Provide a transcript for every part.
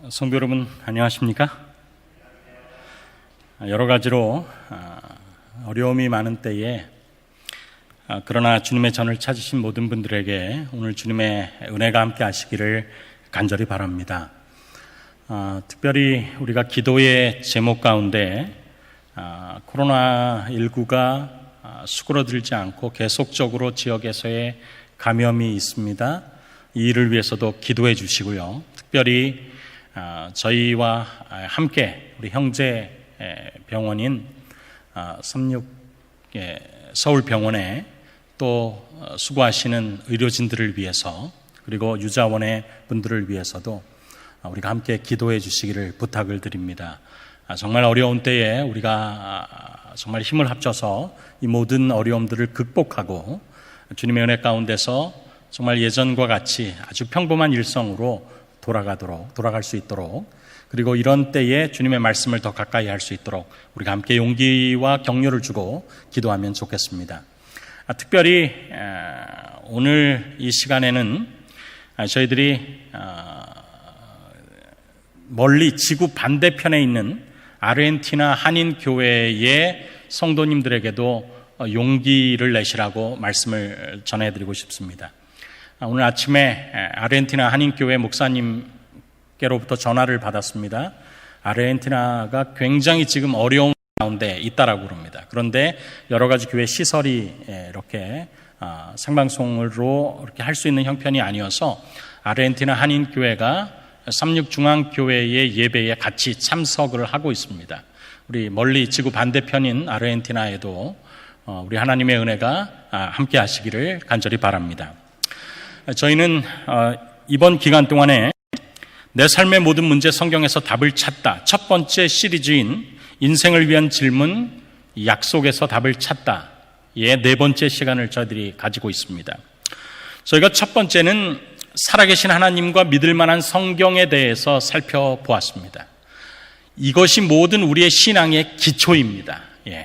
성도 여러분 안녕하십니까? 여러 가지로 어려움이 많은 때에 그러나 주님의 전을 찾으신 모든 분들에게 오늘 주님의 은혜가 함께 하시기를 간절히 바랍니다. 특별히 우리가 기도의 제목 가운데 코로나19가 수그러들지 않고 계속적으로 지역에서의 감염이 있습니다. 이 일을 위해서도 기도해 주시고요. 특별히 저희와 함께 우리 형제 병원인 서울병원에 또 수고하시는 의료진들을 위해서 그리고 유자원의 분들을 위해서도 우리가 함께 기도해 주시기를 부탁을 드립니다. 정말 어려운 때에 우리가 정말 힘을 합쳐서 이 모든 어려움들을 극복하고 주님의 은혜 가운데서 정말 예전과 같이 아주 평범한 일상으로 돌아갈 수 있도록, 그리고 이런 때에 주님의 말씀을 더 가까이 할 수 있도록 우리가 함께 용기와 격려를 주고 기도하면 좋겠습니다. 특별히 오늘 이 시간에는 저희들이 멀리 지구 반대편에 있는 아르헨티나 한인교회의 성도님들에게도 용기를 내시라고 말씀을 전해드리고 싶습니다. 오늘 아침에 아르헨티나 한인교회 목사님께로부터 전화를 받았습니다. 아르헨티나가 굉장히 지금 어려운 가운데 있다라고 그럽니다. 그런데 여러 가지 교회 시설이 이렇게 생방송으로 이렇게 할 수 있는 형편이 아니어서 아르헨티나 한인교회가 삼육중앙교회의 예배에 같이 참석을 하고 있습니다. 우리 멀리 지구 반대편인 아르헨티나에도 우리 하나님의 은혜가 함께 하시기를 간절히 바랍니다. 저희는 이번 기간 동안에 내 삶의 모든 문제 성경에서 답을 찾다, 첫 번째 시리즈인 인생을 위한 질문 약속에서 답을 찾다의 네 번째 시간을 저희들이 가지고 있습니다. 저희가 첫 번째는 살아계신 하나님과 믿을 만한 성경에 대해서 살펴보았습니다. 이것이 모든 우리의 신앙의 기초입니다.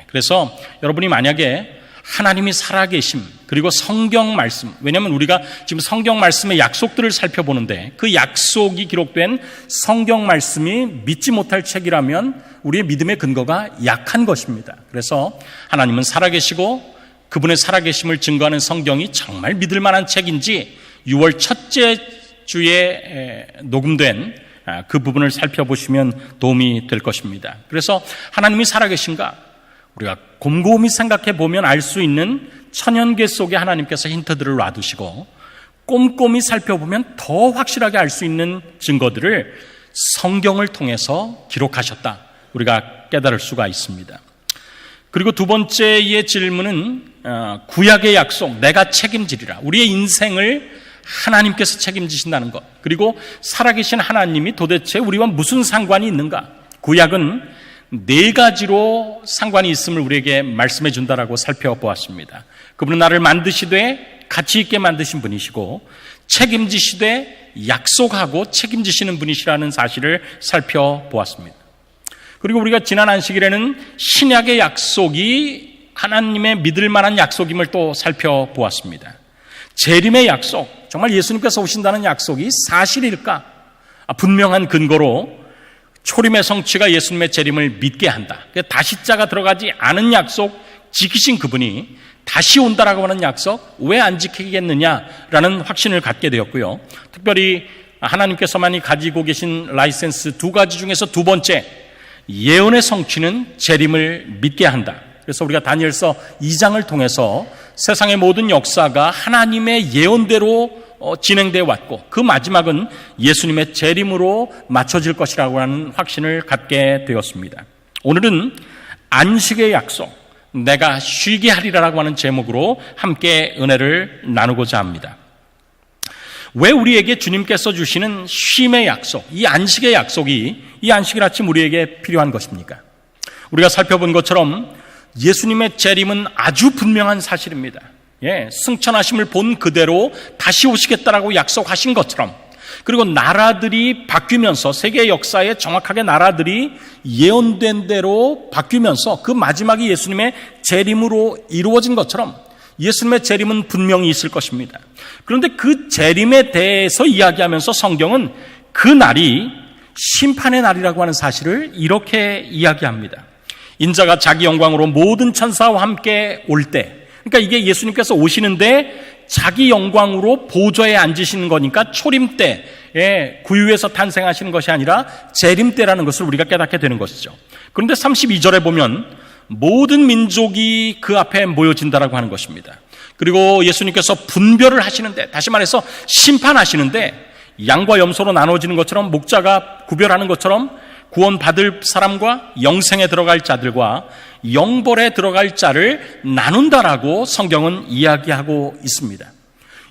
그래서 여러분이 만약에 하나님이 살아계심, 그리고 성경 말씀, 왜냐하면 우리가 지금 성경 말씀의 약속들을 살펴보는데 그 약속이 기록된 성경 말씀이 믿지 못할 책이라면 우리의 믿음의 근거가 약한 것입니다. 그래서 하나님은 살아계시고 그분의 살아계심을 증거하는 성경이 정말 믿을 만한 책인지 6월 첫째 주에 녹음된 그 부분을 살펴보시면 도움이 될 것입니다. 그래서 하나님이 살아계신가? 우리가 곰곰이 생각해 보면 알 수 있는 천연계 속에 하나님께서 힌트들을 놔두시고 꼼꼼히 살펴보면 더 확실하게 알 수 있는 증거들을 성경을 통해서 기록하셨다. 우리가 깨달을 수가 있습니다. 그리고 두 번째의 질문은 구약의 약속, 내가 책임지리라. 우리의 인생을 하나님께서 책임지신다는 것. 그리고 살아계신 하나님이 도대체 우리와 무슨 상관이 있는가? 구약은 네 가지로 상관이 있음을 우리에게 말씀해 준다라고 살펴보았습니다. 그분은 나를 만드시되 가치 있게 만드신 분이시고 책임지시되 약속하고 책임지시는 분이시라는 사실을 살펴보았습니다. 그리고 우리가 지난 안식일에는 신약의 약속이 하나님의 믿을 만한 약속임을 또 살펴보았습니다. 재림의 약속, 정말 예수님께서 오신다는 약속이 사실일까? 분명한 근거로 초림의 성취가 예수님의 재림을 믿게 한다. 다시자가 들어가지 않은 약속 지키신 그분이 다시 온다라고 하는 약속 왜 안 지키겠느냐라는 확신을 갖게 되었고요. 특별히 하나님께서만이 가지고 계신 라이센스 두 가지 중에서 두 번째, 예언의 성취는 재림을 믿게 한다. 그래서 우리가 다니엘서 2장을 통해서 세상의 모든 역사가 하나님의 예언대로 진행되어 왔고 그 마지막은 예수님의 재림으로 맞춰질 것이라고 하는 확신을 갖게 되었습니다. 오늘은 안식의 약속, 내가 쉬게 하리라라고 하는 제목으로 함께 은혜를 나누고자 합니다. 왜 우리에게 주님께서 주시는 쉼의 약속, 이 안식의 약속이 이 안식일 아침 우리에게 필요한 것입니까? 우리가 살펴본 것처럼 예수님의 재림은 아주 분명한 사실입니다. 승천하심을 본 그대로 다시 오시겠다라고 약속하신 것처럼, 그리고 나라들이 바뀌면서 세계 역사에 정확하게 나라들이 예언된 대로 바뀌면서 그 마지막이 예수님의 재림으로 이루어진 것처럼 예수님의 재림은 분명히 있을 것입니다. 그런데 그 재림에 대해서 이야기하면서 성경은 그 날이 심판의 날이라고 하는 사실을 이렇게 이야기합니다. 인자가 자기 영광으로 모든 천사와 함께 올 때, 그러니까 이게 예수님께서 오시는데 자기 영광으로 보좌에 앉으시는 거니까 초림 때에 구유에서 탄생하시는 것이 아니라 재림 때라는 것을 우리가 깨닫게 되는 것이죠. 그런데 32절에 보면 모든 민족이 그 앞에 모여진다라고 하는 것입니다. 그리고 예수님께서 분별을 하시는데, 다시 말해서 심판하시는데 양과 염소로 나눠지는 것처럼, 목자가 구별하는 것처럼 구원받을 사람과 영생에 들어갈 자들과 영벌에 들어갈 자를 나눈다라고 성경은 이야기하고 있습니다.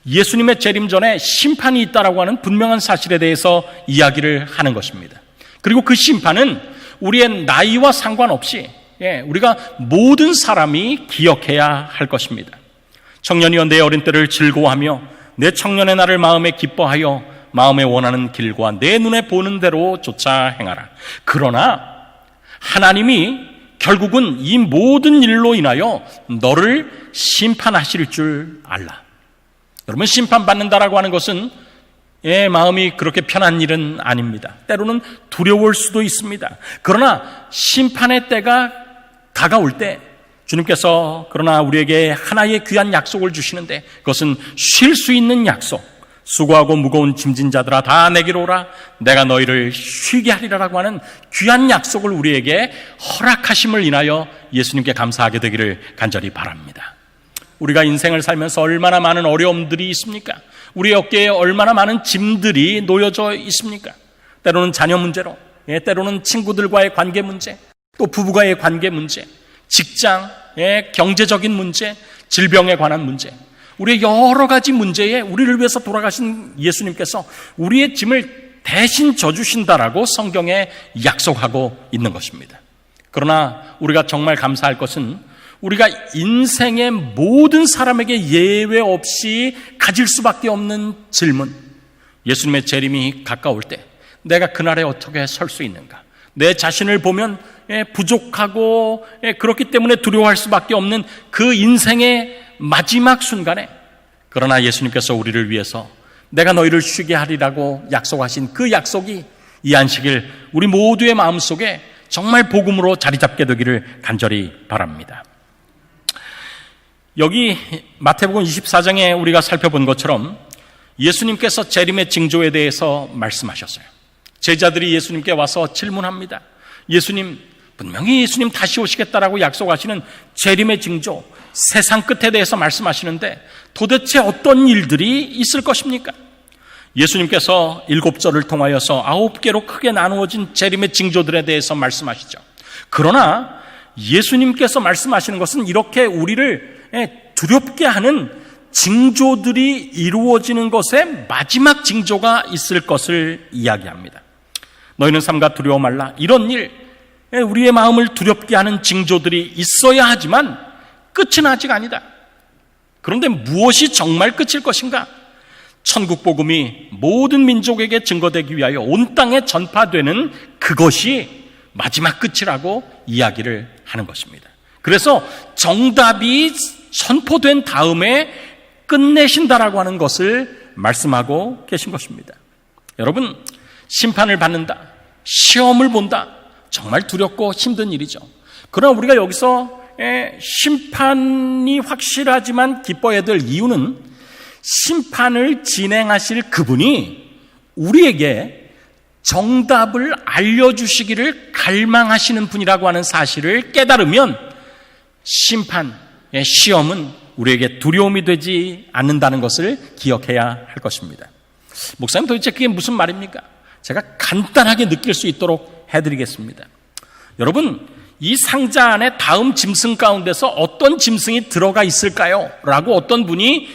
예수님의 재림 전에 심판이 있다라고 하는 분명한 사실에 대해서 이야기를 하는 것입니다. 그리고 그 심판은 우리의 나이와 상관없이 우리가 모든 사람이 기억해야 할 것입니다. 청년이여 내 어린 때를 즐거워하며 내 청년의 날을 마음에 기뻐하여 마음에 원하는 길과 내 눈에 보는 대로 쫓아 행하라. 그러나 하나님이 결국은 이 모든 일로 인하여 너를 심판하실 줄 알라. 여러분, 심판받는다라고 하는 것은 마음이 그렇게 편한 일은 아닙니다. 때로는 두려울 수도 있습니다. 그러나 심판의 때가 다가올 때 주님께서 그러나 우리에게 하나의 귀한 약속을 주시는데, 그것은 쉴 수 있는 약속. 수고하고 무거운 짐진 자들아 다 내게로 오라, 내가 너희를 쉬게 하리라라고 하는 귀한 약속을 우리에게 허락하심을 인하여 예수님께 감사하게 되기를 간절히 바랍니다. 우리가 인생을 살면서 얼마나 많은 어려움들이 있습니까? 우리 어깨에 얼마나 많은 짐들이 놓여져 있습니까? 때로는 자녀 문제로, 때로는 친구들과의 관계 문제, 또 부부와의 관계 문제, 직장, 경제적인 문제, 질병에 관한 문제, 우리의 여러 가지 문제에 우리를 위해서 돌아가신 예수님께서 우리의 짐을 대신 져주신다라고 성경에 약속하고 있는 것입니다. 그러나 우리가 정말 감사할 것은 우리가 인생의 모든 사람에게 예외 없이 가질 수밖에 없는 질문, 예수님의 재림이 가까울 때 내가 그날에 어떻게 설 수 있는가? 내 자신을 보면 부족하고 그렇기 때문에 두려워할 수밖에 없는 그 인생의 마지막 순간에, 그러나 예수님께서 우리를 위해서 내가 너희를 쉬게 하리라고 약속하신 그 약속이 이 안식일 우리 모두의 마음속에 정말 복음으로 자리 잡게 되기를 간절히 바랍니다. 여기 마태복음 24장에 우리가 살펴본 것처럼 예수님께서 재림의 징조에 대해서 말씀하셨어요. 제자들이 예수님께 와서 질문합니다. 예수님, 분명히 예수님 다시 오시겠다라고 약속하시는 재림의 징조, 세상 끝에 대해서 말씀하시는데 도대체 어떤 일들이 있을 것입니까? 예수님께서 7절을 통하여서 9개로 크게 나누어진 재림의 징조들에 대해서 말씀하시죠. 그러나 예수님께서 말씀하시는 것은 이렇게 우리를 두렵게 하는 징조들이 이루어지는 것에 마지막 징조가 있을 것을 이야기합니다. 너희는 삼가 두려워 말라. 이런 일, 우리의 마음을 두렵게 하는 징조들이 있어야 하지만 끝은 아직 아니다. 그런데 무엇이 정말 끝일 것인가? 천국 복음이 모든 민족에게 증거되기 위하여 온 땅에 전파되는 그것이 마지막 끝이라고 이야기를 하는 것입니다. 그래서 정답이 선포된 다음에 끝내신다라고 하는 것을 말씀하고 계신 것입니다. 여러분, 심판을 받는다, 시험을 본다, 정말 두렵고 힘든 일이죠. 그러나 우리가 여기서 심판이 확실하지만 기뻐해야 될 이유는 심판을 진행하실 그분이 우리에게 정답을 알려주시기를 갈망하시는 분이라고 하는 사실을 깨달으면 심판의 시험은 우리에게 두려움이 되지 않는다는 것을 기억해야 할 것입니다. 목사님, 도대체 그게 무슨 말입니까? 제가 간단하게 느낄 수 있도록 해드리겠습니다. 여러분, 이 상자 안에 다음 짐승 가운데서 어떤 짐승이 들어가 있을까요? 라고 어떤 분이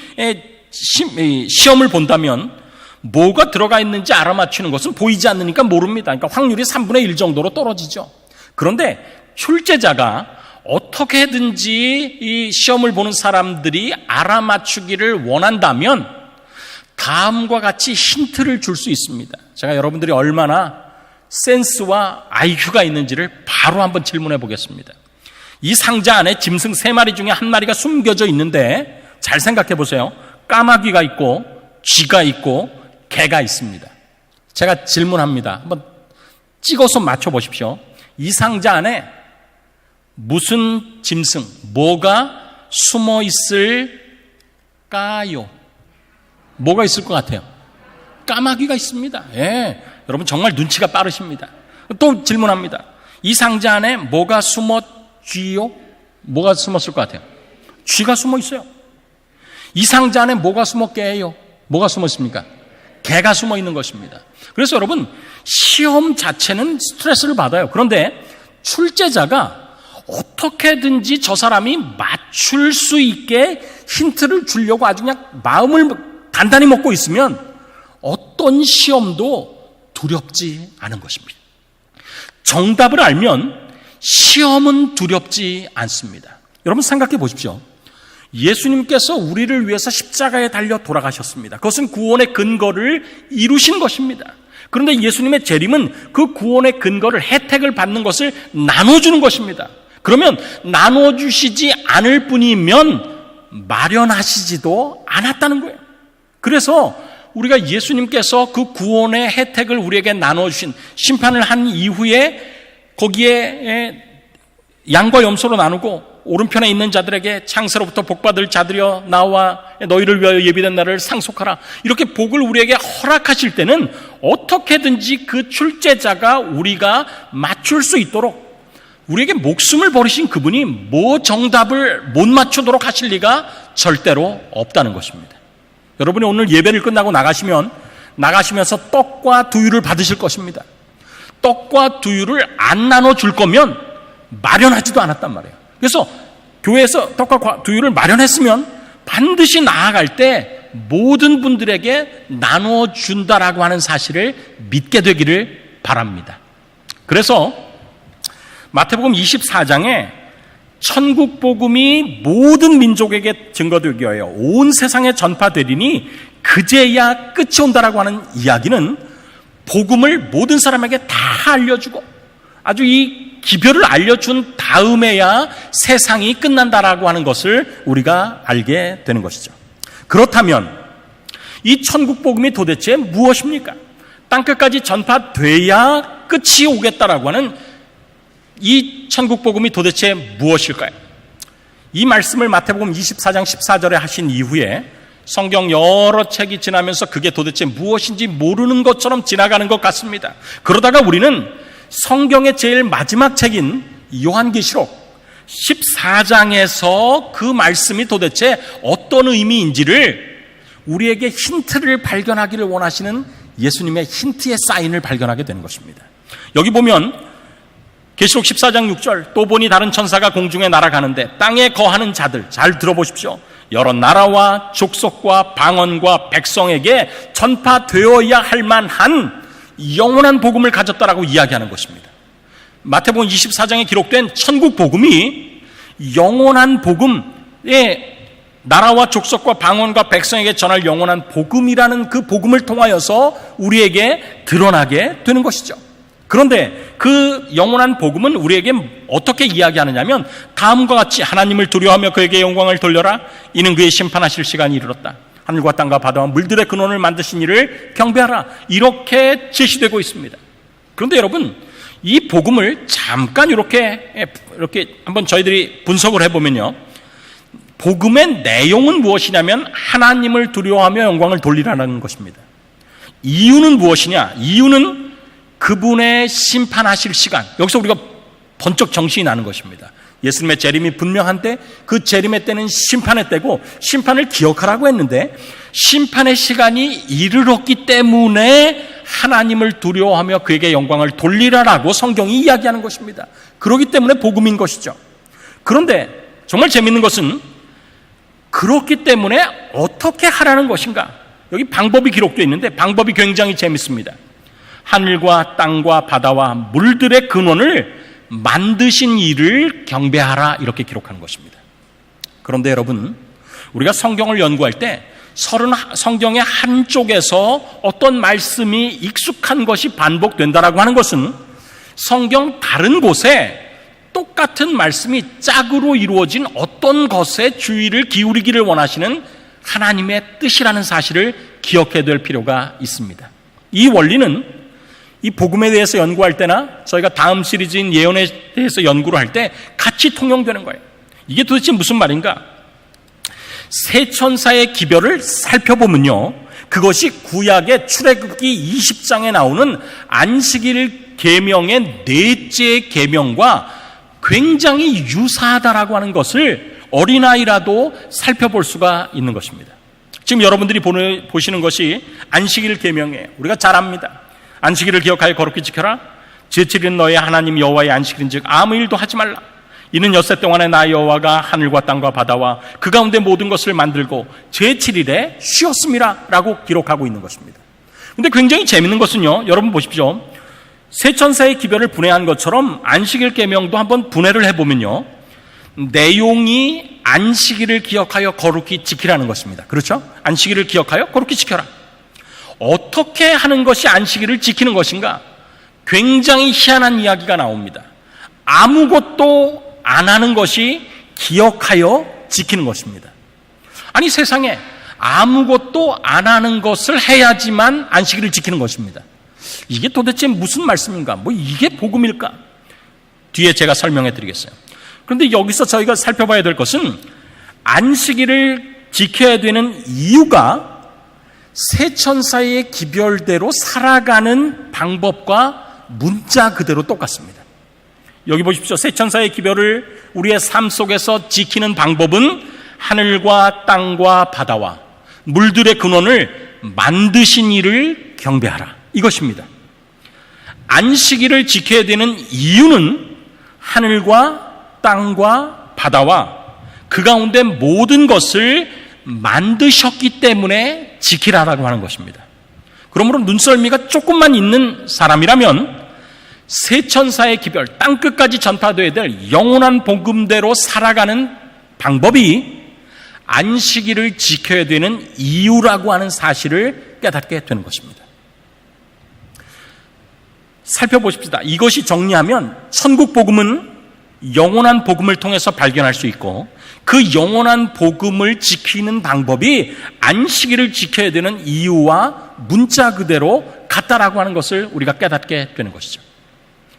시험을 본다면 뭐가 들어가 있는지 알아맞히는 것은 보이지 않으니까 모릅니다. 그러니까 확률이 3분의 1 정도로 떨어지죠. 그런데 출제자가 어떻게든지 이 시험을 보는 사람들이 알아맞추기를 원한다면 다음과 같이 힌트를 줄 수 있습니다. 제가 여러분들이 얼마나 센스와 IQ가 있는지를 바로 한번 질문해 보겠습니다. 이 상자 안에 짐승 3마리 중에 1마리가 숨겨져 있는데 잘 생각해 보세요. 까마귀가 있고 쥐가 있고 개가 있습니다. 제가 질문합니다. 한번 찍어서 맞춰보십시오. 이 상자 안에 무슨 짐승, 뭐가 숨어 있을까요? 뭐가 있을 것 같아요? 까마귀가 있습니다. 예, 여러분 정말 눈치가 빠르십니다. 또 질문합니다. 이 상자 안에 뭐가 숨었쥐요? 뭐가 숨었을 것 같아요? 쥐가 숨어 있어요. 이 상자 안에 뭐가 숨었게요? 뭐가 숨어 있습니까? 개가 숨어 있는 것입니다. 그래서 여러분, 시험 자체는 스트레스를 받아요. 그런데 출제자가 어떻게든지 저 사람이 맞출 수 있게 힌트를 주려고 아주 그냥 마음을 단단히 먹고 있으면 어떤 시험도 두렵지 않은 것입니다. 정답을 알면 시험은 두렵지 않습니다. 여러분 생각해 보십시오. 예수님께서 우리를 위해서 십자가에 달려 돌아가셨습니다. 그것은 구원의 근거를 이루신 것입니다. 그런데 예수님의 재림은 그 구원의 근거를, 혜택을 받는 것을 나눠주는 것입니다. 그러면 나눠주시지 않을 뿐이면 마련하시지도 않았다는 거예요. 그래서 우리가 예수님께서 그 구원의 혜택을 우리에게 나눠주신, 심판을 한 이후에 거기에 양과 염소로 나누고 오른편에 있는 자들에게 창세로부터 복받을 자들이여 나와 너희를 위하여 예비된 날을 상속하라, 이렇게 복을 우리에게 허락하실 때는 어떻게든지 그 출제자가 우리가 맞출 수 있도록 우리에게 목숨을 버리신 그분이 뭐 정답을 못 맞추도록 하실 리가 절대로 없다는 것입니다. 여러분이 오늘 예배를 끝나고 나가시면서 떡과 두유를 받으실 것입니다. 떡과 두유를 안 나눠줄 거면 마련하지도 않았단 말이에요. 그래서 교회에서 떡과 두유를 마련했으면 반드시 나아갈 때 모든 분들에게 나눠준다라고 하는 사실을 믿게 되기를 바랍니다. 그래서 마태복음 24장에 천국 복음이 모든 민족에게 증거되기 위하여 온 세상에 전파되리니 그제야 끝이 온다라고 하는 이야기는 복음을 모든 사람에게 다 알려주고 아주 이 기별을 알려준 다음에야 세상이 끝난다라고 하는 것을 우리가 알게 되는 것이죠. 그렇다면 이 천국 복음이 도대체 무엇입니까? 땅끝까지 전파돼야 끝이 오겠다라고 하는 이 천국 복음이 도대체 무엇일까요? 이 말씀을 마태복음 24장 14절에 하신 이후에 성경 여러 책이 지나면서 그게 도대체 무엇인지 모르는 것처럼 지나가는 것 같습니다. 그러다가 우리는 성경의 제일 마지막 책인 요한계시록 14장에서 그 말씀이 도대체 어떤 의미인지를 우리에게 힌트를 발견하기를 원하시는 예수님의 힌트의 사인을 발견하게 되는 것입니다. 여기 보면 계시록 14장 6절, 또 보니 다른 천사가 공중에 날아가는데 땅에 거하는 자들, 잘 들어보십시오. 여러 나라와 족속과 방언과 백성에게 전파되어야 할 만한 영원한 복음을 가졌다라고 이야기하는 것입니다. 마태복음 24장에 기록된 천국 복음이 영원한 복음의 나라와 족속과 방언과 백성에게 전할 영원한 복음이라는 그 복음을 통하여서 우리에게 드러나게 되는 것이죠. 그런데 그 영원한 복음은 우리에게 어떻게 이야기하느냐면 다음과 같이 하나님을 두려워하며 그에게 영광을 돌려라. 이는 그의 심판하실 시간이 이르렀다. 하늘과 땅과 바다와 물들의 근원을 만드신 이를 경배하라. 이렇게 제시되고 있습니다. 그런데 여러분, 이 복음을 잠깐 이렇게 한번 저희들이 분석을 해보면요. 복음의 내용은 무엇이냐면 하나님을 두려워하며 영광을 돌리라는 것입니다. 이유는 무엇이냐? 이유는 그분의 심판하실 시간. 여기서 우리가 번쩍 정신이 나는 것입니다. 예수님의 재림이 분명한데 그 재림의 때는 심판의 때고 심판을 기억하라고 했는데 심판의 시간이 이르렀기 때문에 하나님을 두려워하며 그에게 영광을 돌리라라고 성경이 이야기하는 것입니다. 그렇기 때문에 복음인 것이죠. 그런데 정말 재밌는 것은 그렇기 때문에 어떻게 하라는 것인가? 여기 방법이 기록되어 있는데 방법이 굉장히 재밌습니다. 하늘과 땅과 바다와 물들의 근원을 만드신 이를 경배하라, 이렇게 기록하는 것입니다. 그런데 여러분, 우리가 성경을 연구할 때 성경의 한쪽에서 어떤 말씀이 익숙한 것이 반복된다라고 하는 것은 성경 다른 곳에 똑같은 말씀이 짝으로 이루어진 어떤 것에 주의를 기울이기를 원하시는 하나님의 뜻이라는 사실을 기억해야 될 필요가 있습니다. 이 원리는 이 복음에 대해서 연구할 때나 저희가 다음 시리즈인 예언에 대해서 연구를 할 때 같이 통용되는 거예요. 이게 도대체 무슨 말인가? 세 천사의 기별을 살펴보면요, 그것이 구약의 출애굽기 20장에 나오는 안식일 계명의 넷째 계명과 굉장히 유사하다라고 하는 것을 어린아이라도 살펴볼 수가 있는 것입니다. 지금 여러분들이 보시는 것이 안식일 계명이에요. 우리가 잘 압니다. 안식일을 기억하여 거룩히 지켜라. 제7일은 너의 하나님 여호와의 안식일인즉 아무 일도 하지 말라. 이는 엿새 동안에 나 여호와가 하늘과 땅과 바다와 그 가운데 모든 것을 만들고 제7일에 쉬었음이라 라고 기록하고 있는 것입니다. 근데 굉장히 재밌는 것은요, 여러분 보십시오. 세 천사의 기별을 분해한 것처럼 안식일 계명도 한번 분해를 해보면요, 내용이 안식일을 기억하여 거룩히 지키라는 것입니다. 그렇죠? 안식일을 기억하여 거룩히 지켜라. 어떻게 하는 것이 안식일을 지키는 것인가? 굉장히 희한한 이야기가 나옵니다. 아무것도 안 하는 것이 기억하여 지키는 것입니다. 아니, 세상에 아무것도 안 하는 것을 해야지만 안식일을 지키는 것입니다. 이게 도대체 무슨 말씀인가? 뭐 이게 복음일까? 뒤에 제가 설명해 드리겠어요. 그런데 여기서 저희가 살펴봐야 될 것은 안식일을 지켜야 되는 이유가 세 천사의 기별대로 살아가는 방법과 문자 그대로 똑같습니다. 여기 보십시오. 세 천사의 기별을 우리의 삶 속에서 지키는 방법은 하늘과 땅과 바다와 물들의 근원을 만드신 이를 경배하라, 이것입니다. 안식일을 지켜야 되는 이유는 하늘과 땅과 바다와 그 가운데 모든 것을 만드셨기 때문에 지키라라고 하는 것입니다. 그러므로 눈썰미가 조금만 있는 사람이라면 세 천사의 기별, 땅끝까지 전파되어야 될 영원한 복음대로 살아가는 방법이 안식일을 지켜야 되는 이유라고 하는 사실을 깨닫게 되는 것입니다. 살펴보십시다. 이것이 정리하면 천국 복음은 영원한 복음을 통해서 발견할 수 있고, 그 영원한 복음을 지키는 방법이 안식일을 지켜야 되는 이유와 문자 그대로 같다라고 하는 것을 우리가 깨닫게 되는 것이죠.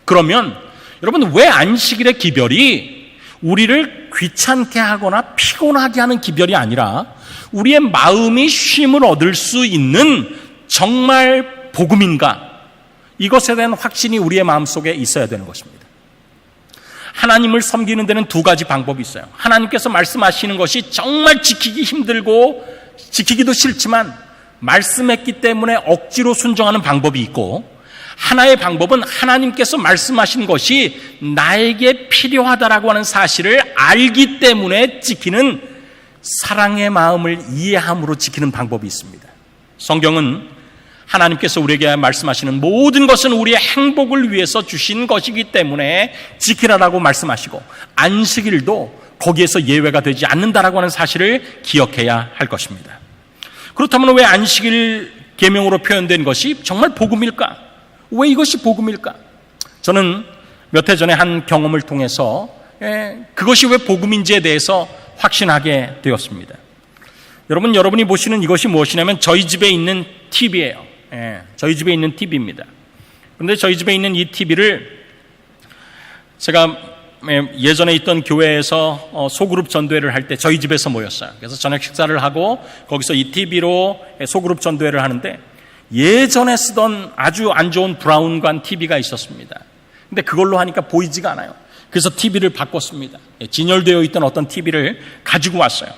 그러면 여러분, 왜 안식일의 기별이 우리를 귀찮게 하거나 피곤하게 하는 기별이 아니라 우리의 마음이 쉼을 얻을 수 있는 정말 복음인가? 이것에 대한 확신이 우리의 마음속에 있어야 되는 것입니다. 하나님을 섬기는 데는 두 가지 방법이 있어요. 하나님께서 말씀하시는 것이 정말 지키기 힘들고 지키기도 싫지만 말씀했기 때문에 억지로 순종하는 방법이 있고, 하나의 방법은 하나님께서 말씀하신 것이 나에게 필요하다라고 하는 사실을 알기 때문에 지키는 사랑의 마음을 이해함으로 지키는 방법이 있습니다. 성경은 하나님께서 우리에게 말씀하시는 모든 것은 우리의 행복을 위해서 주신 것이기 때문에 지키라라고 말씀하시고, 안식일도 거기에서 예외가 되지 않는다라고 하는 사실을 기억해야 할 것입니다. 그렇다면 왜 안식일 계명으로 표현된 것이 정말 복음일까? 왜 이것이 복음일까? 저는 몇 해 전에 한 경험을 통해서 그것이 왜 복음인지에 대해서 확신하게 되었습니다. 여러분이 보시는 이것이 무엇이냐면 저희 집에 있는 TV예요. 저희 집에 있는 TV입니다. 그런데 저희 집에 있는 이 TV를 제가 예전에 있던 교회에서 소그룹 전도회를 할 때 저희 집에서 모였어요. 그래서 저녁 식사를 하고 거기서 이 TV로 소그룹 전도회를 하는데, 예전에 쓰던 아주 안 좋은 브라운관 TV가 있었습니다. 근데 그걸로 하니까 보이지가 않아요. 그래서 TV를 바꿨습니다. 진열되어 있던 어떤 TV를 가지고 왔어요.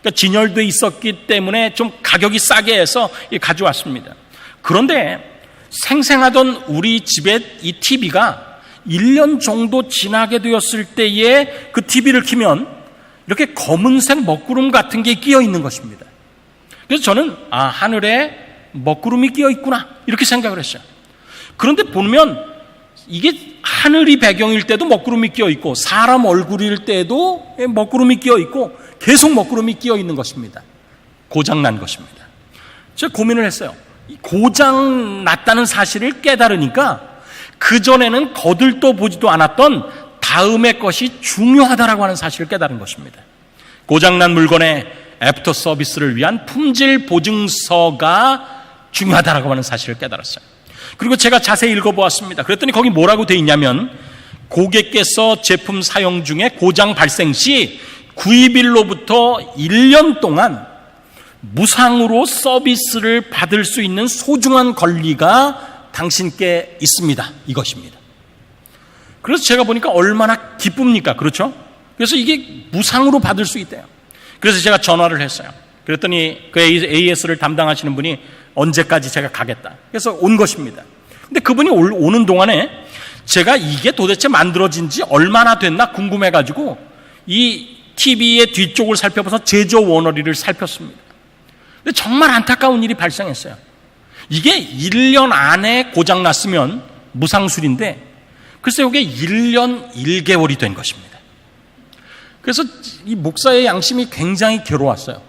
그러니까 진열되어 있었기 때문에 좀 가격이 싸게 해서 가져왔습니다. 그런데 생생하던 우리 집의 이 TV가 1년 정도 지나게 되었을 때에 그 TV를 켜면 이렇게 검은색 먹구름 같은 게 끼어 있는 것입니다. 그래서 저는 하늘에 먹구름이 끼어 있구나 이렇게 생각을 했어요. 그런데 보면 이게 하늘이 배경일 때도 먹구름이 끼어 있고 사람 얼굴일 때도 먹구름이 끼어 있고 계속 먹구름이 끼어 있는 것입니다. 고장난 것입니다. 제가 고민을 했어요. 고장 났다는 사실을 깨달으니까 그전에는 거들떠 보지도 않았던 다음의 것이 중요하다라고 하는 사실을 깨달은 것입니다. 고장난 물건의 애프터 서비스를 위한 품질 보증서가 중요하다라고 하는 사실을 깨달았어요. 그리고 제가 자세히 읽어보았습니다. 그랬더니 거기 뭐라고 돼 있냐면, 고객께서 제품 사용 중에 고장 발생 시 구입일로부터 1년 동안 무상으로 서비스를 받을 수 있는 소중한 권리가 당신께 있습니다. 이것입니다. 그래서 제가 보니까 얼마나 기쁩니까? 그렇죠? 그래서 이게 무상으로 받을 수 있대요. 그래서 제가 전화를 했어요. 그랬더니 그 AS를 담당하시는 분이 언제까지 제가 가겠다. 그래서 온 것입니다. 근데 그분이 오는 동안에 제가 이게 도대체 만들어진 지 얼마나 됐나 궁금해가지고 이 TV의 뒤쪽을 살펴봐서 제조 원어리를 살폈습니다. 근데 정말 안타까운 일이 발생했어요. 이게 1년 안에 고장났으면 무상술인데 글쎄 이게 1년 1개월이 된 것입니다. 그래서 이 목사의 양심이 굉장히 괴로웠어요.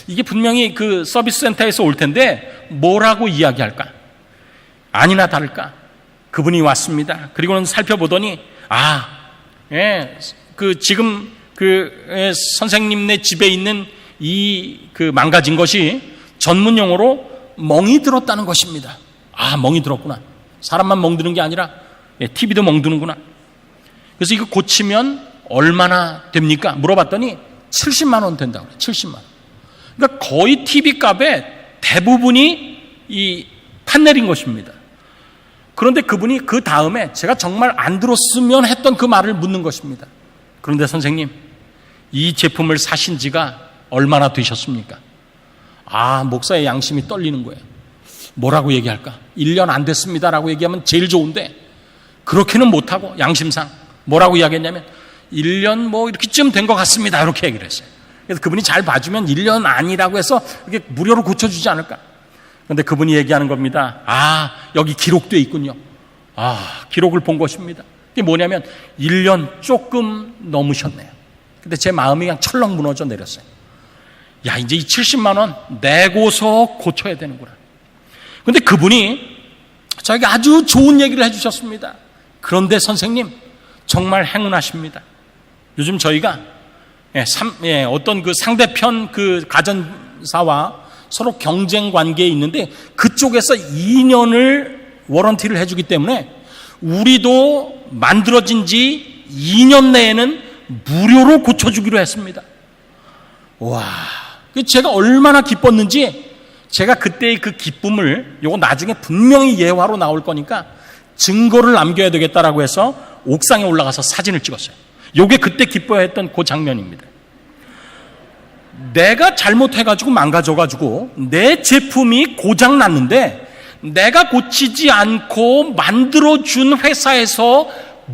이게 분명히 그 서비스 센터에서 올 텐데 뭐라고 이야기할까? 아니나 다를까? 그분이 왔습니다. 그리고는 살펴보더니 지금 선생님네 집에 있는 이 망가진 것이 전문 용어로 멍이 들었다는 것입니다. 멍이 들었구나. 사람만 멍드는 게 아니라 TV도 멍드는구나. 그래서 이거 고치면 얼마나 됩니까? 물어봤더니 70만 원 된다고 그래요. 70만 원. 그러니까 거의 TV 값의 대부분이 이 판넬인 것입니다. 그런데 그분이 그 다음에 제가 정말 안 들었으면 했던 그 말을 묻는 것입니다. 그런데 선생님, 이 제품을 사신 지가 얼마나 되셨습니까? 목사의 양심이 떨리는 거예요. 뭐라고 얘기할까? 1년 안 됐습니다라고 얘기하면 제일 좋은데 그렇게는 못하고 양심상 뭐라고 이야기했냐면 1년 이렇게쯤 된 것 같습니다. 이렇게 얘기를 했어요. 그래서 그분이 잘 봐주면 1년 아니라고 해서 이렇게 무료로 고쳐주지 않을까? 그런데 그분이 얘기하는 겁니다. 여기 기록되어 있군요. 기록을 본 것입니다. 이게 뭐냐면 1년 조금 넘으셨네요. 근데 제 마음이 그냥 철렁 무너져 내렸어요. 이제 이 70만 원 내고서 고쳐야 되는구나. 그런데 그분이 저에게 아주 좋은 얘기를 해주셨습니다. 그런데 선생님, 정말 행운하십니다. 요즘 저희가 어떤 그 상대편 그 가전사와 서로 경쟁 관계에 있는데 그쪽에서 2년을 워런티를 해주기 때문에 우리도 만들어진 지 2년 내에는 무료로 고쳐주기로 했습니다. 제가 얼마나 기뻤는지 제가 그때의 그 기쁨을 요거 나중에 분명히 예화로 나올 거니까 증거를 남겨야 되겠다라고 해서 옥상에 올라가서 사진을 찍었어요. 요게 그때 기뻐했던 그 장면입니다. 내가 잘못해가지고 망가져가지고 내 제품이 고장났는데 내가 고치지 않고 만들어준 회사에서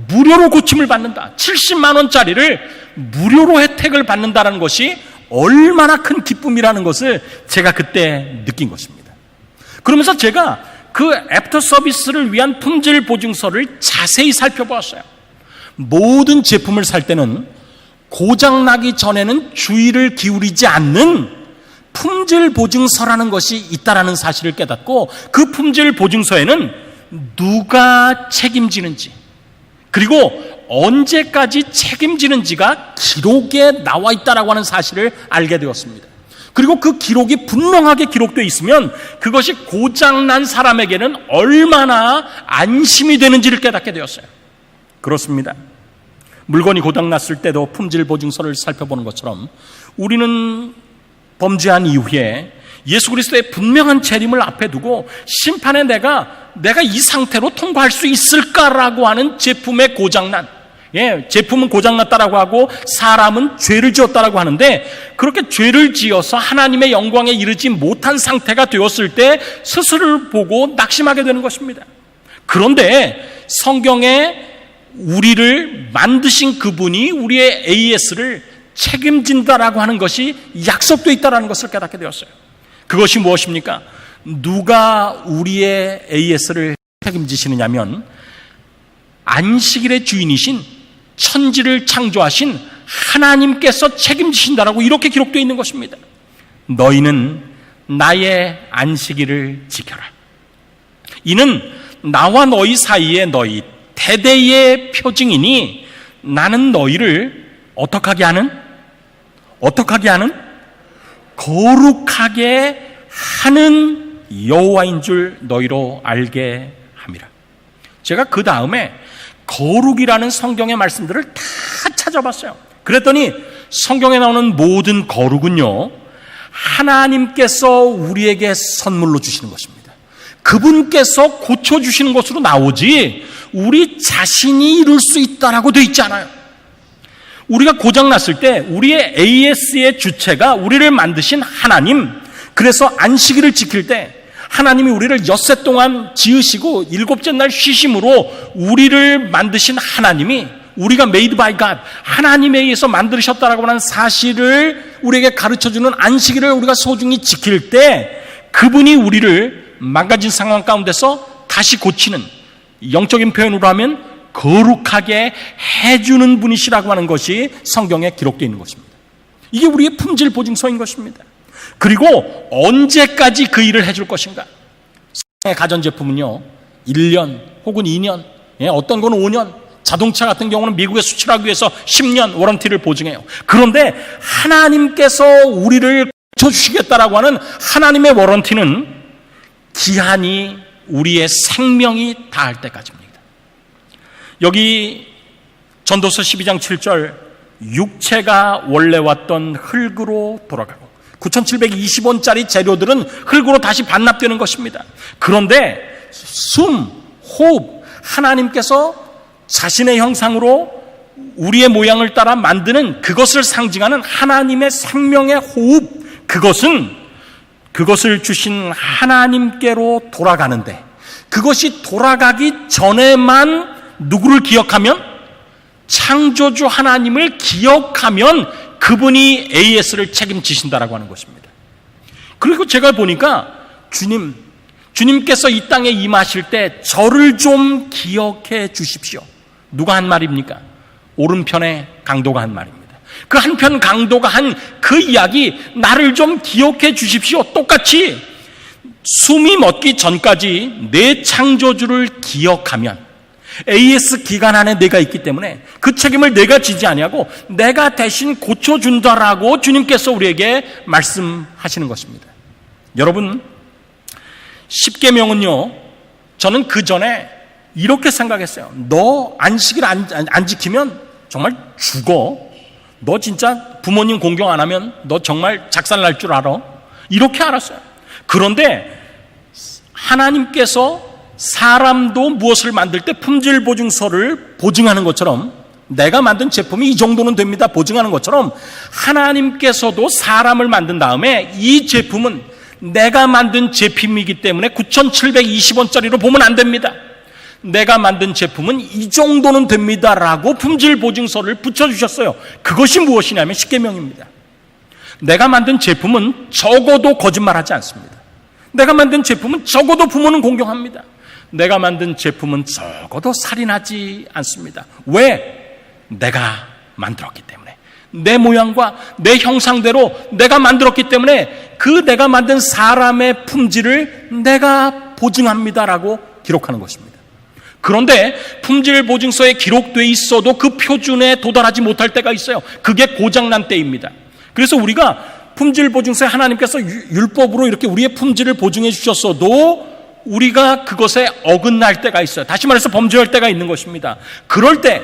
무료로 고침을 받는다. 70만 원짜리를 무료로 혜택을 받는다는 것이 얼마나 큰 기쁨이라는 것을 제가 그때 느낀 것입니다. 그러면서 제가 그 애프터 서비스를 위한 품질 보증서를 자세히 살펴보았어요. 모든 제품을 살 때는 고장나기 전에는 주의를 기울이지 않는 품질 보증서라는 것이 있다라는 사실을 깨닫고 그 품질 보증서에는 누가 책임지는지 그리고 언제까지 책임지는지가 기록에 나와 있다라고 하는 사실을 알게 되었습니다. 그리고 그 기록이 분명하게 기록되어 있으면 그것이 고장난 사람에게는 얼마나 안심이 되는지를 깨닫게 되었어요. 그렇습니다. 물건이 고장났을 때도 품질 보증서를 살펴보는 것처럼 우리는 범죄한 이후에 예수 그리스도의 분명한 재림을 앞에 두고 심판에 내가 이 상태로 통과할 수 있을까라고 하는 제품의 고장난, 제품은 고장났다라고 하고 사람은 죄를 지었다라고 하는데 그렇게 죄를 지어서 하나님의 영광에 이르지 못한 상태가 되었을 때 스스로를 보고 낙심하게 되는 것입니다. 그런데 성경에 우리를 만드신 그분이 우리의 AS를 책임진다라고 하는 것이 약속되어 있다는 것을 깨닫게 되었어요. 그것이 무엇입니까? 누가 우리의 AS를 책임지시느냐면 안식일의 주인이신 천지를 창조하신 하나님께서 책임지신다라고 이렇게 기록되어 있는 것입니다. 너희는 나의 안식일을 지켜라. 이는 나와 너희 사이에 너희 대대의 표징이니 나는 너희를 어떻게 하는? 거룩하게 하는 여호와인 줄 너희로 알게 제가 그 다음에 거룩이라는 성경의 말씀들을 다 찾아봤어요. 그랬더니 성경에 나오는 모든 거룩은요, 하나님께서 우리에게 선물로 주시는 것입니다. 그분께서 고쳐주시는 것으로 나오지 우리 자신이 이룰 수 있다라고 되어 있지 않아요. 우리가 고장났을 때 우리의 AS의 주체가 우리를 만드신 하나님, 그래서 안식일을 지킬 때 하나님이 우리를 엿새 동안 지으시고 일곱째 날 쉬심으로 우리를 만드신 하나님이, 우리가 made by God, 하나님에 의해서 만드셨다라고 하는 사실을 우리에게 가르쳐주는 안식일을 우리가 소중히 지킬 때 그분이 우리를 망가진 상황 가운데서 다시 고치는, 영적인 표현으로 하면 거룩하게 해주는 분이시라고 하는 것이 성경에 기록되어 있는 것입니다. 이게 우리의 품질 보증서인 것입니다. 그리고 언제까지 그 일을 해줄 것인가? 가전제품은요 1년 혹은 2년, 어떤 건 5년, 자동차 같은 경우는 미국에 수출하기 위해서 10년 워런티를 보증해요. 그런데 하나님께서 우리를 고쳐주시겠다라고 하는 하나님의 워런티는 기한이 우리의 생명이 다할 때까지입니다. 여기 전도서 12장 7절, 육체가 원래 왔던 흙으로 돌아가고 9,720원짜리 재료들은 흙으로 다시 반납되는 것입니다. 그런데 숨, 호흡, 하나님께서 자신의 형상으로 우리의 모양을 따라 만드는 그것을 상징하는 하나님의 생명의 호흡, 그것을 주신 하나님께로 돌아가는데, 그것이 돌아가기 전에만 누구를 기억하면, 창조주 하나님을 기억하면 그분이 AS를 책임지신다라고 하는 것입니다. 그리고 제가 보니까 주님께서 이 땅에 임하실 때 저를 좀 기억해 주십시오. 누가 한 말입니까? 오른편에 강도가 한 말입니다. 그 한편 강도가 한 그 이야기, 나를 좀 기억해 주십시오. 똑같이 숨이 멎기 전까지 내 창조주를 기억하면 AS 기간 안에 내가 있기 때문에 그 책임을 내가 지지 아니하고 내가 대신 고쳐준다라고 주님께서 우리에게 말씀하시는 것입니다. 여러분, 십계명은요, 저는 그 전에 이렇게 생각했어요. 너 안식일 안 지키면 정말 죽어. 너 진짜 부모님 공경 안 하면 너 정말 작살날 줄 알아. 이렇게 알았어요. 그런데 하나님께서 사람도 무엇을 만들 때 품질 보증서를 보증하는 것처럼, 내가 만든 제품이 이 정도는 됩니다 보증하는 것처럼, 하나님께서도 사람을 만든 다음에 이 제품은 내가 만든 제품이기 때문에 9,720원짜리로 보면 안 됩니다. 내가 만든 제품은 이 정도는 됩니다라고 품질 보증서를 붙여주셨어요. 그것이 무엇이냐면 십계명입니다. 내가 만든 제품은 적어도 거짓말하지 않습니다. 내가 만든 제품은 적어도 부모는 공경합니다. 내가 만든 제품은 적어도 살인하지 않습니다. 왜? 내가 만들었기 때문에. 내 모양과 내 형상대로 내가 만들었기 때문에 그 내가 만든 사람의 품질을 내가 보증합니다라고 기록하는 것입니다. 그런데 품질 보증서에 기록되어 있어도 그 표준에 도달하지 못할 때가 있어요. 그게 고장난 때입니다. 그래서 우리가 품질 보증서에 하나님께서 율법으로 이렇게 우리의 품질을 보증해 주셨어도 우리가 그것에 어긋날 때가 있어요. 다시 말해서 범죄할 때가 있는 것입니다. 그럴 때,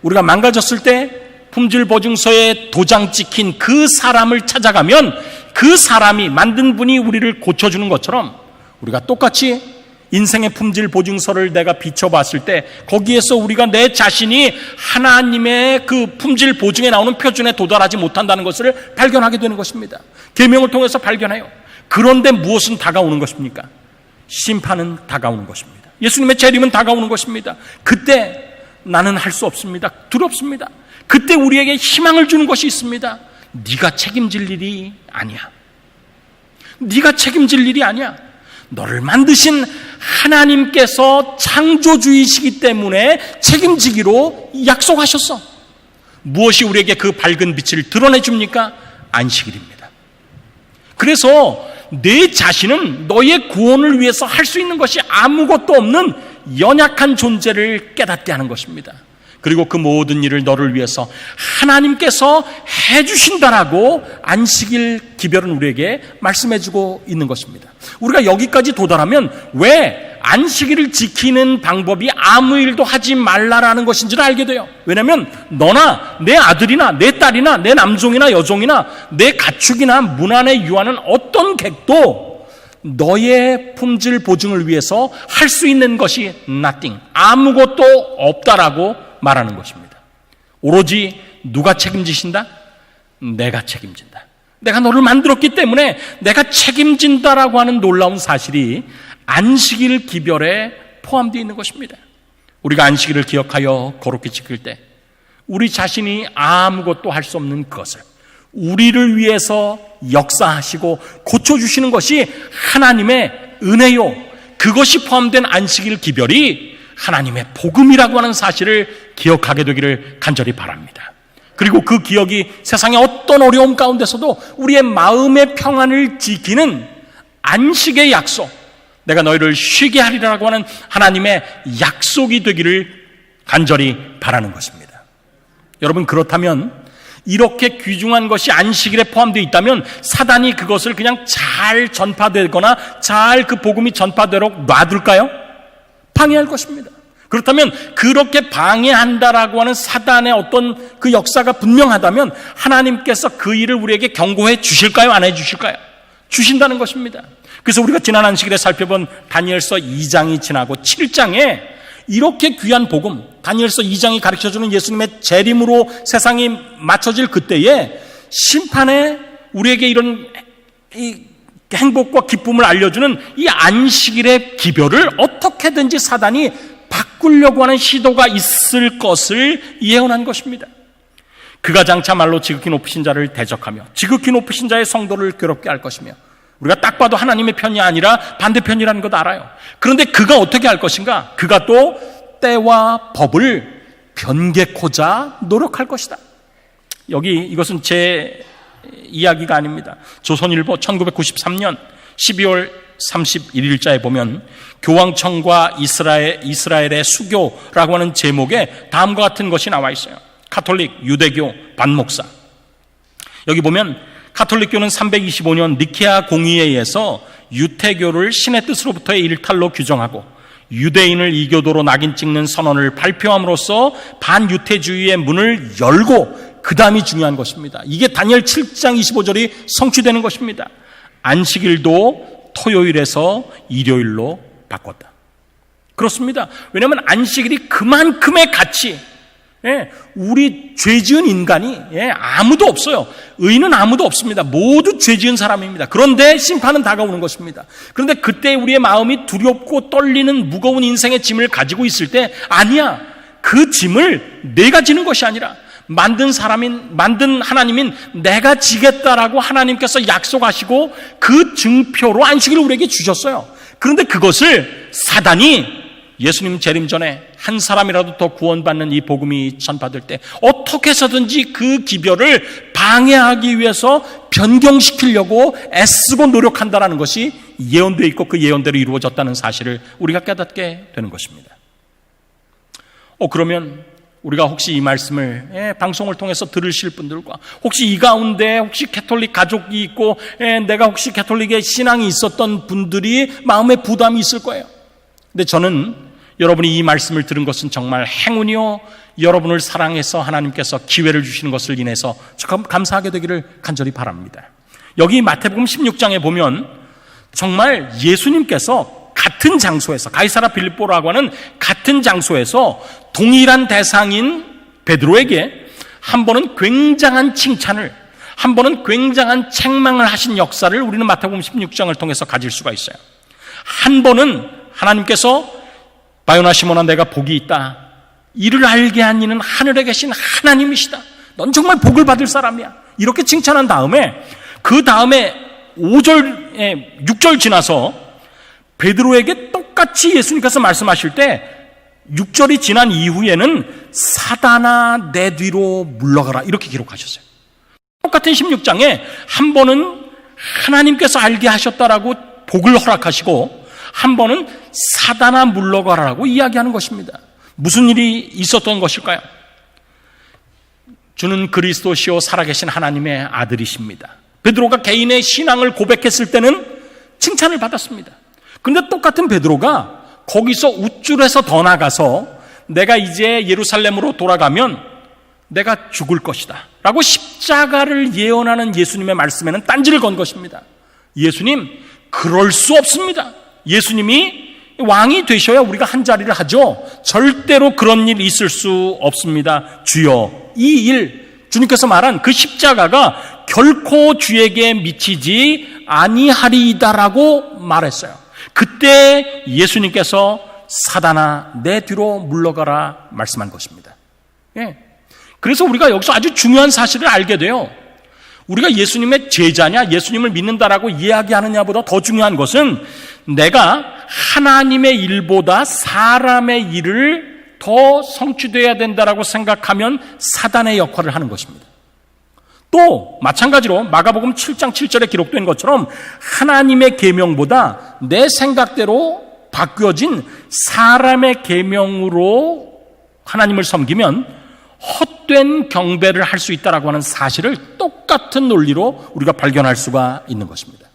우리가 망가졌을 때 품질 보증서에 도장 찍힌 그 사람을 찾아가면 그 사람이, 만든 분이 우리를 고쳐주는 것처럼 우리가 똑같이 인생의 품질 보증서를 내가 비춰봤을 때 거기에서 우리가 내 자신이 하나님의 그 품질 보증에 나오는 표준에 도달하지 못한다는 것을 발견하게 되는 것입니다. 계명을 통해서 발견해요. 그런데 무엇은 다가오는 것입니까? 심판은 다가오는 것입니다. 예수님의 재림은 다가오는 것입니다. 그때 나는 할 수 없습니다. 두렵습니다. 그때 우리에게 희망을 주는 것이 있습니다. 네가 책임질 일이 아니야. 네가 책임질 일이 아니야. 너를 만드신 하나님께서 창조주이시기 때문에 책임지기로 약속하셨어. 무엇이 우리에게 그 밝은 빛을 드러내 줍니까? 안식일입니다. 그래서 내 자신은 너의 구원을 위해서 할 수 있는 것이 아무것도 없는 연약한 존재를 깨닫게 하는 것입니다. 그리고 그 모든 일을 너를 위해서 하나님께서 해주신다라고 안식일 기별은 우리에게 말씀해주고 있는 것입니다. 우리가 여기까지 도달하면 왜 안식일을 지키는 방법이 아무 일도 하지 말라라는 것인 줄 알게 돼요. 왜냐하면 너나 내 아들이나 내 딸이나 내 남종이나 여종이나 내 가축이나 문 안에 유하는 어떤 객도 너의 품질 보증을 위해서 할 수 있는 것이 nothing, 아무것도 없다라고 말하는 것입니다. 오로지 누가 책임지신다? 내가 책임진다. 내가 너를 만들었기 때문에 내가 책임진다라고 하는 놀라운 사실이 안식일 기별에 포함되어 있는 것입니다. 우리가 안식일을 기억하여 거룩히 지킬 때 우리 자신이 아무것도 할 수 없는 그것을 우리를 위해서 역사하시고 고쳐주시는 것이 하나님의 은혜요, 그것이 포함된 안식일 기별이 하나님의 복음이라고 하는 사실을 기억하게 되기를 간절히 바랍니다. 그리고 그 기억이 세상의 어떤 어려움 가운데서도 우리의 마음의 평안을 지키는 안식의 약속, 내가 너희를 쉬게 하리라고 하는 하나님의 약속이 되기를 간절히 바라는 것입니다. 여러분, 그렇다면 이렇게 귀중한 것이 안식일에 포함되어 있다면 사단이 그것을 그냥 잘 전파되거나 잘 그 복음이 전파되도록 놔둘까요? 방해할 것입니다. 그렇다면 그렇게 방해한다라고 하는 사단의 어떤 그 역사가 분명하다면 하나님께서 그 일을 우리에게 경고해 주실까요? 안 해 주실까요? 주신다는 것입니다. 그래서 우리가 지난 안식일에 살펴본 다니엘서 2장이 지나고 7장에 이렇게 귀한 복음, 다니엘서 2장이 가르쳐주는 예수님의 재림으로 세상이 맞춰질 그때에 심판에 우리에게 이런 이 행복과 기쁨을 알려주는 이 안식일의 기별을 어떻게든지 사단이 바꾸려고 하는 시도가 있을 것을 예언한 것입니다. 그가 장차 말로 지극히 높으신 자를 대적하며 지극히 높으신 자의 성도를 괴롭게 할 것이며, 우리가 딱 봐도 하나님의 편이 아니라 반대편이라는 것 알아요. 그런데 그가 어떻게 할 것인가? 그가 또 때와 법을 변개코자 노력할 것이다. 이것은 제 이야기가 아닙니다. 조선일보 1993년 12월 31일자에 보면 교황청과 이스라엘의 수교라고 하는 제목에 다음과 같은 것이 나와 있어요. 카톨릭, 유대교, 반목사. 여기 보면 카톨릭교는 325년 니케아 공의에 의해서 유태교를 신의 뜻으로부터의 일탈로 규정하고 유대인을 이교도로 낙인 찍는 선언을 발표함으로써 반유태주의의 문을 열고, 그 다음이 중요한 것입니다. 이게 다니엘 7장 25절이 성취되는 것입니다. 안식일도 토요일에서 일요일로 바꿨다. 그렇습니다. 왜냐하면 안식일이 그만큼의 가치, 우리 죄 지은 인간이 아무도 없어요. 의인은 아무도 없습니다. 모두 죄 지은 사람입니다. 그런데 심판은 다가오는 것입니다. 그런데 그때 우리의 마음이 두렵고 떨리는 무거운 인생의 짐을 가지고 있을 때, 아니야, 그 짐을 내가 지는 것이 아니라 만든 하나님인 내가 지겠다라고 하나님께서 약속하시고 그 증표로 안식일을 우리에게 주셨어요. 그런데 그것을 사단이 예수님 재림 전에 한 사람이라도 더 구원받는 이 복음이 전파될 때 어떻게 해서든지 그 기별을 방해하기 위해서 변경시키려고 애쓰고 노력한다는 것이 예언되어 있고 그 예언대로 이루어졌다는 사실을 우리가 깨닫게 되는 것입니다. 그러면 우리가 혹시 이 말씀을 방송을 통해서 들으실 분들과 혹시 이 가운데 혹시 캐톨릭 가족이 있고 내가 혹시 캐톨릭의 신앙이 있었던 분들이 마음에 부담이 있을 거예요. 근데 저는 여러분이 이 말씀을 들은 것은 정말 행운이요, 여러분을 사랑해서 하나님께서 기회를 주시는 것을 인해서 감사하게 되기를 간절히 바랍니다. 여기 마태복음 16장에 보면 정말 예수님께서 같은 장소에서, 가이사라 빌립보라고 하는 같은 장소에서 동일한 대상인 베드로에게 한 번은 굉장한 칭찬을, 한 번은 굉장한 책망을 하신 역사를 우리는 마태복음 16장을 통해서 가질 수가 있어요. 한 번은 하나님께서 바요나 시몬아, 내가 복이 있다. 이를 알게 한 이는 하늘에 계신 하나님이시다. 넌 정말 복을 받을 사람이야. 이렇게 칭찬한 다음에 그 다음에 6절 지나서 베드로에게 똑같이 예수님께서 말씀하실 때 6절이 지난 이후에는 사단아 내 뒤로 물러가라 이렇게 기록하셨어요. 똑같은 16장에 한 번은 하나님께서 알게 하셨다라고 복을 허락하시고 한 번은 사단아 물러가라고 이야기하는 것입니다. 무슨 일이 있었던 것일까요? 주는 그리스도시요 살아계신 하나님의 아들이십니다. 베드로가 개인의 신앙을 고백했을 때는 칭찬을 받았습니다. 그런데 똑같은 베드로가 거기서 우쭐해서 더 나가서 내가 이제 예루살렘으로 돌아가면 내가 죽을 것이다 라고 십자가를 예언하는 예수님의 말씀에는 딴지를 건 것입니다. 예수님, 그럴 수 없습니다. 예수님이 왕이 되셔야 우리가 한 자리를 하죠. 절대로 그런 일 있을 수 없습니다. 주여, 이 일, 주님께서 말한 그 십자가가 결코 주에게 미치지 아니하리이다라고 말했어요. 그때 예수님께서 사단아 내 뒤로 물러가라 말씀한 것입니다. 예. 그래서 우리가 여기서 아주 중요한 사실을 알게 돼요. 우리가 예수님의 제자냐, 예수님을 믿는다라고 이야기하느냐보다 더 중요한 것은 내가 하나님의 일보다 사람의 일을 더 성취되어야 된다라고 생각하면 사단의 역할을 하는 것입니다. 또 마찬가지로 마가복음 7장 7절에 기록된 것처럼 하나님의 계명보다 내 생각대로 바뀌어진 사람의 계명으로 하나님을 섬기면 헛된 경배를 할 수 있다라고 하는 사실을 똑같은 논리로 우리가 발견할 수가 있는 것입니다.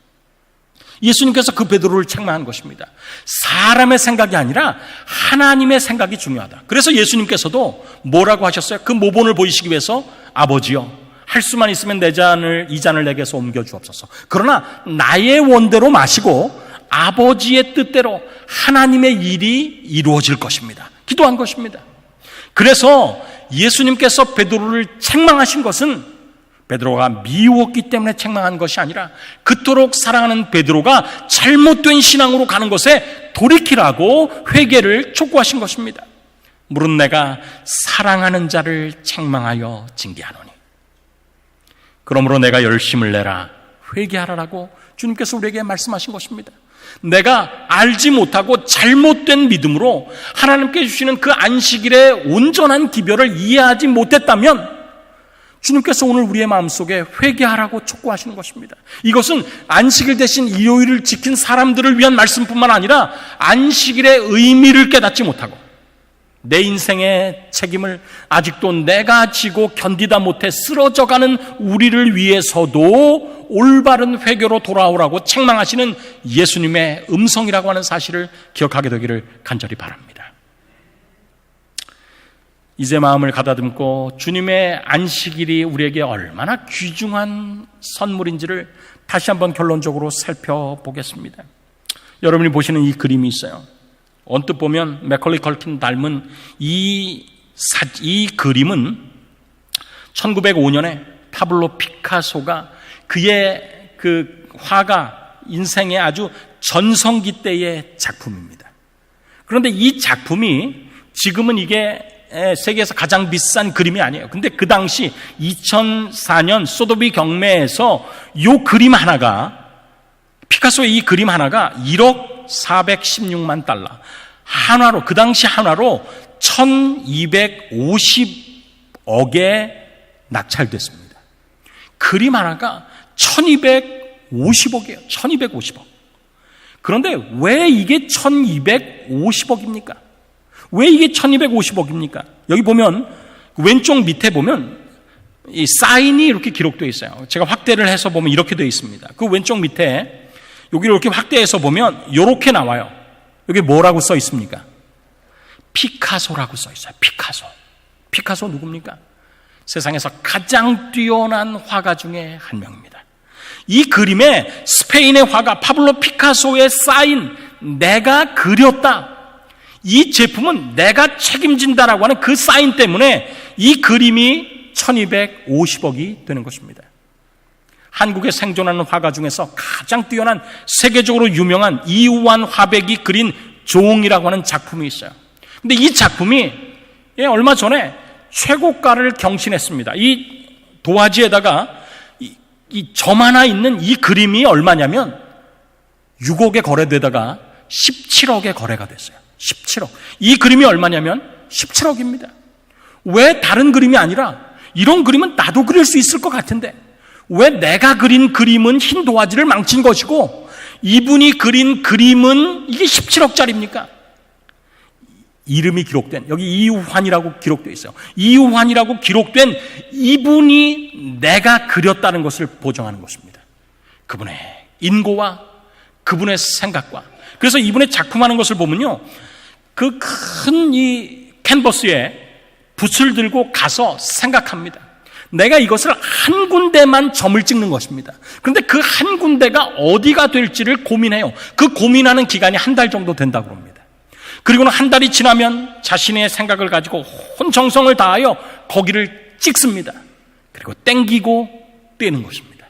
예수님께서 그 베드로를 책망한 것입니다. 사람의 생각이 아니라 하나님의 생각이 중요하다. 그래서 예수님께서도 뭐라고 하셨어요? 그 모본을 보이시기 위해서 아버지여, 할 수만 있으면 이 잔을 내게서 옮겨 주옵소서. 그러나 나의 원대로 마시고 아버지의 뜻대로 하나님의 일이 이루어질 것입니다. 기도한 것입니다. 그래서 예수님께서 베드로를 책망하신 것은 베드로가 미웠기 때문에 책망한 것이 아니라 그토록 사랑하는 베드로가 잘못된 신앙으로 가는 것에 돌이키라고 회개를 촉구하신 것입니다. 무릇 내가 사랑하는 자를 책망하여 징계하노니 그러므로 내가 열심을 내라 회개하라라고 주님께서 우리에게 말씀하신 것입니다. 내가 알지 못하고 잘못된 믿음으로 하나님께 주시는 그 안식일의 온전한 기별을 이해하지 못했다면 주님께서 오늘 우리의 마음속에 회개하라고 촉구하시는 것입니다. 이것은 안식일 대신 일요일을 지킨 사람들을 위한 말씀뿐만 아니라 안식일의 의미를 깨닫지 못하고 내 인생의 책임을 아직도 내가 지고 견디다 못해 쓰러져가는 우리를 위해서도 올바른 회개로 돌아오라고 책망하시는 예수님의 음성이라고 하는 사실을 기억하게 되기를 간절히 바랍니다. 이제 마음을 가다듬고 주님의 안식일이 우리에게 얼마나 귀중한 선물인지를 다시 한번 결론적으로 살펴보겠습니다. 여러분이 보시는 이 그림이 있어요. 언뜻 보면 맥컬리 컬킨 닮은 이 그림은 1905년에 파블로 피카소가 그의 그 화가 인생의 아주 전성기 때의 작품입니다. 그런데 이 작품이 지금은 이게 세계에서 가장 비싼 그림이 아니에요. 근데 그 당시 2004년 소도비 경매에서 이 그림 하나가, 피카소의 이 그림 하나가 1억 416만 달러, 한화로, 그 당시 한화로 1250억에 낙찰됐습니다. 그림 하나가 1250억이에요. 1250억. 그런데 왜 이게 1250억입니까? 왜 이게 1250억입니까? 여기 보면 왼쪽 밑에 보면 이 사인이 이렇게 기록되어 있어요. 제가 확대를 해서 보면 이렇게 되어 있습니다. 그 왼쪽 밑에 여기를 이렇게 확대해서 보면 이렇게 나와요. 여기 뭐라고 써 있습니까? 피카소라고 써 있어요. 피카소. 피카소 누굽니까? 세상에서 가장 뛰어난 화가 중에 한 명입니다. 이 그림에 스페인의 화가 파블로 피카소의 사인, 내가 그렸다, 이 제품은 내가 책임진다라고 하는 그 사인 때문에 이 그림이 1250억이 되는 것입니다. 한국에 생존하는 화가 중에서 가장 뛰어난, 세계적으로 유명한 이우환 화백이 그린 종이라고 하는 작품이 있어요. 근데 이 작품이 얼마 전에 최고가를 경신했습니다. 이 도화지에다가 이 점 하나 있는 이 그림이 얼마냐면 6억에 거래되다가 17억에 거래가 됐어요. 17억. 이 그림이 얼마냐면 17억입니다. 왜 다른 그림이 아니라, 이런 그림은 나도 그릴 수 있을 것 같은데 왜 내가 그린 그림은 흰 도화지를 망친 것이고 이분이 그린 그림은 이게 17억짜리입니까? 이름이 기록된, 여기 이우환이라고 기록되어 있어요. 이우환이라고 기록된 이분이 내가 그렸다는 것을 보정하는 것입니다. 그분의 인고와 그분의 생각과, 그래서 이분의 작품하는 것을 보면요, 그 큰 이 캔버스에 붓을 들고 가서 생각합니다. 내가 이것을 한 군데만 점을 찍는 것입니다. 그런데 그 한 군데가 어디가 될지를 고민해요. 그 고민하는 기간이 한 달 정도 된다고 합니다. 그리고는 한 달이 지나면 자신의 생각을 가지고 온 정성을 다하여 거기를 찍습니다. 그리고 땡기고 떼는 것입니다.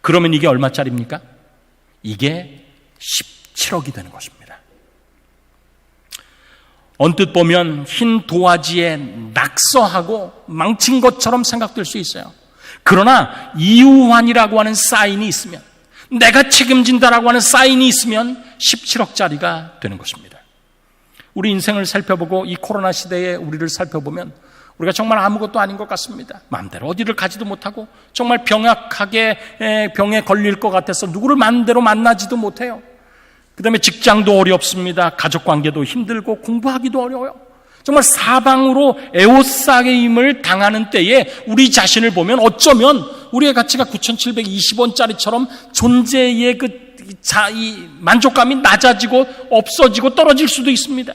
그러면 이게 얼마짜리입니까? 이게 17억이 되는 것입니다. 언뜻 보면 흰 도화지에 낙서하고 망친 것처럼 생각될 수 있어요. 그러나 이우환이라고 하는 사인이 있으면, 내가 책임진다라고 하는 사인이 있으면 17억짜리가 되는 것입니다. 우리 인생을 살펴보고 이 코로나 시대에 우리를 살펴보면 우리가 정말 아무것도 아닌 것 같습니다. 마음대로 어디를 가지도 못하고 정말 병약하게 병에 걸릴 것 같아서 누구를 마음대로 만나지도 못해요. 그 다음에 직장도 어렵습니다. 가족관계도 힘들고 공부하기도 어려워요. 정말 사방으로 에워싸임을 당하는 때에 우리 자신을 보면 어쩌면 우리의 가치가 9,720원짜리처럼 존재의 이 만족감이 낮아지고 없어지고 떨어질 수도 있습니다.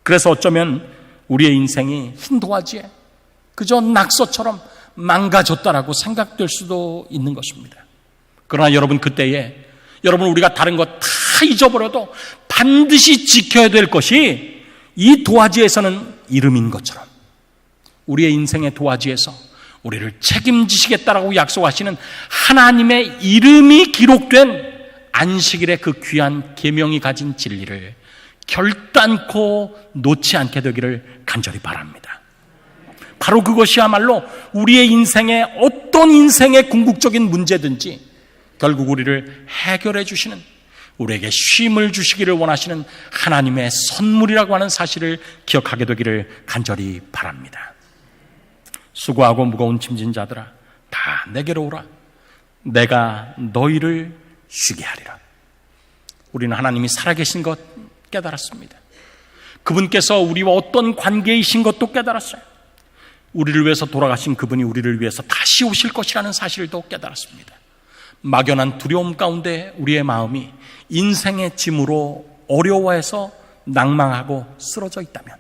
그래서 어쩌면 우리의 인생이 흰 도화지에 그저 낙서처럼 망가졌다라고 생각될 수도 있는 것입니다. 그러나 여러분, 그때에 여러분, 우리가 다른 것 다 잊어버려도 반드시 지켜야 될 것이 이 도화지에서는 이름인 것처럼 우리의 인생의 도화지에서 우리를 책임지시겠다라고 약속하시는 하나님의 이름이 기록된 안식일의 그 귀한 계명이 가진 진리를 결단코 놓지 않게 되기를 간절히 바랍니다. 바로 그것이야말로 우리의 인생의 어떤 인생의 궁극적인 문제든지 결국 우리를 해결해 주시는, 우리에게 쉼을 주시기를 원하시는 하나님의 선물이라고 하는 사실을 기억하게 되기를 간절히 바랍니다. 수고하고 무거운 짐진 자들아, 다 내게로 오라. 내가 너희를 쉬게 하리라. 우리는 하나님이 살아계신 것 깨달았습니다. 그분께서 우리와 어떤 관계이신 것도 깨달았어요. 우리를 위해서 돌아가신 그분이 우리를 위해서 다시 오실 것이라는 사실도 깨달았습니다. 막연한 두려움 가운데 우리의 마음이 인생의 짐으로 어려워해서 낭망하고 쓰러져 있다면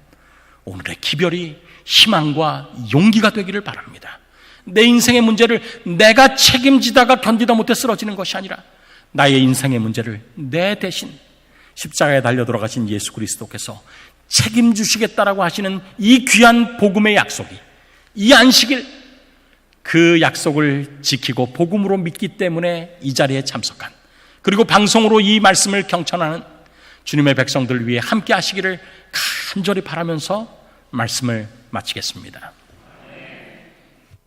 오늘의 기별이 희망과 용기가 되기를 바랍니다. 내 인생의 문제를 내가 책임지다가 견디다 못해 쓰러지는 것이 아니라 나의 인생의 문제를 내 대신 십자가에 달려 돌아가신 예수 그리스도께서 책임주시겠다라고 하시는 이 귀한 복음의 약속이, 이 안식일, 그 약속을 지키고 복음으로 믿기 때문에 이 자리에 참석한, 그리고 방송으로 이 말씀을 경청하는 주님의 백성들 위해 함께 하시기를 간절히 바라면서 말씀을 마치겠습니다.